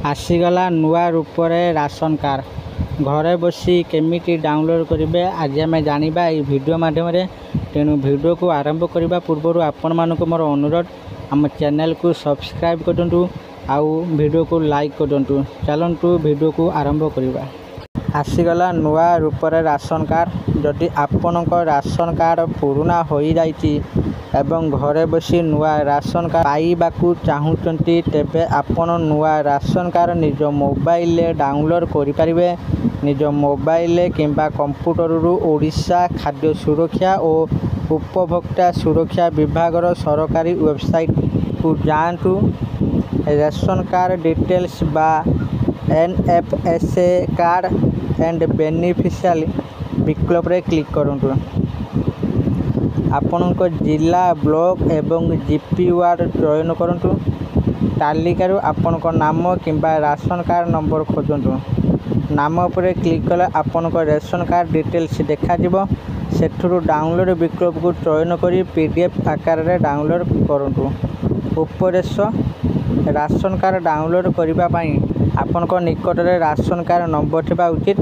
आसीगला नुआ रूप ration card घरे बसी केमिटी डाउनलोड करेंगे आज आम जाना ये वीडियो माध्यम तेणु वीडियो को आरंभ करने पूर्व आपण मानक मोर अनुरोध आम चैनल को सब्सक्राइब करूँ आउ वीडियो को लाइक करूँ। चलतु वीडियो को आरंभ करवा। आसीगला नुआ रूप राशन कार्ड जदि आपण राशन कार्ड पुराना हो जाइए एवं घरे बसी नुआ राशन कार्ड पाइबाकू चाहूँगी तेबे आपण नुआ राशन कार्ड निज मोबाइल डाउनलोड करें। निज मोबाइल किंबा कंप्यूटर रु ओडिशा खाद्य सुरक्षा और उपभोक्ता सुरक्षा विभाग सरकारी वेबसाइट को जातु। राशन कार्ड डिटेल्स बा NFSA कार्ड एंड बेनिफिशियरी विकल्प रे क्लिक करूँ। आपण जिला ब्लॉक एवं जीपी वार्ड चयन करूँ। तालिकार आपण नाम किंबा राशन कार्ड नंबर खोजतु। नाम पर क्लिक कले आपण राशन कार्ड डिटेल्स देखा सेठुरु डाउनलोड विकल्प को चयन करी PDF आकार रे डाउनलोड करूँ। उपदेश राशन कार्ड डाउनलोड करने आपण निकट में राशन कार्ड नंबर थिबा उचित।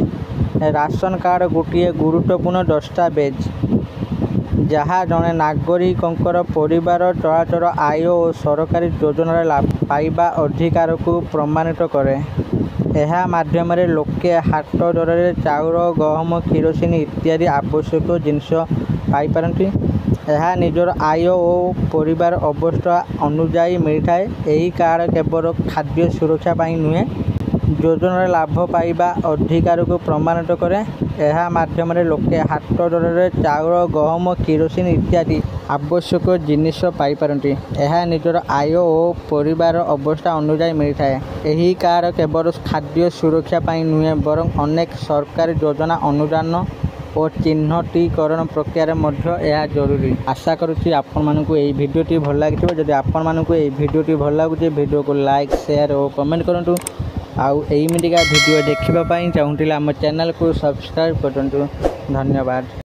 राशन कार्ड गोटे गुरुत्वपूर्ण दस्तावेज जहाँ जड़े नागरिकंकर परिवार चलाचल आय और सरकारी योजनार लाभ पाइबा अधिकार को प्रमाणित करे। यह माध्यम लोके हाट दर चाउल गहम किरोसिन इत्यादि आवश्यक जिनस पाइपारती। यह निजर आय और परिवार अवस्था अनुजाई मिलता है। यही कार्ड केवल खाद्य सुरक्षा पाई नुहे योजनार लाभ पाइबा अधिकार को प्रमाणित करे। यह माध्यम लोके हाट दर चाउल गहम किरोसिन इत्यादि आवश्यक जिनिस पाइपारती। यह निजर आय और परिवार अवस्था अनुजाई मिलता है। यही कार्ड केवल खाद्य सुरक्षा पाई नुहे बरं अनेक सरकारी योजना अनुदान और चिन्हटीकरण प्रक्रिया यह जरूरी। आशा करुच्ची आपण मानक यही भिडियोटी भल लगी। जदि आपण मानक यही भिडियोटी भल लगुच भिडियो को लाइक शेयर और कमेंट करूँ। आउ एमिटिका भिडियो देखापी चाहूँगी आम चैनल को सब्सक्राइब करूँ। धन्यवाद।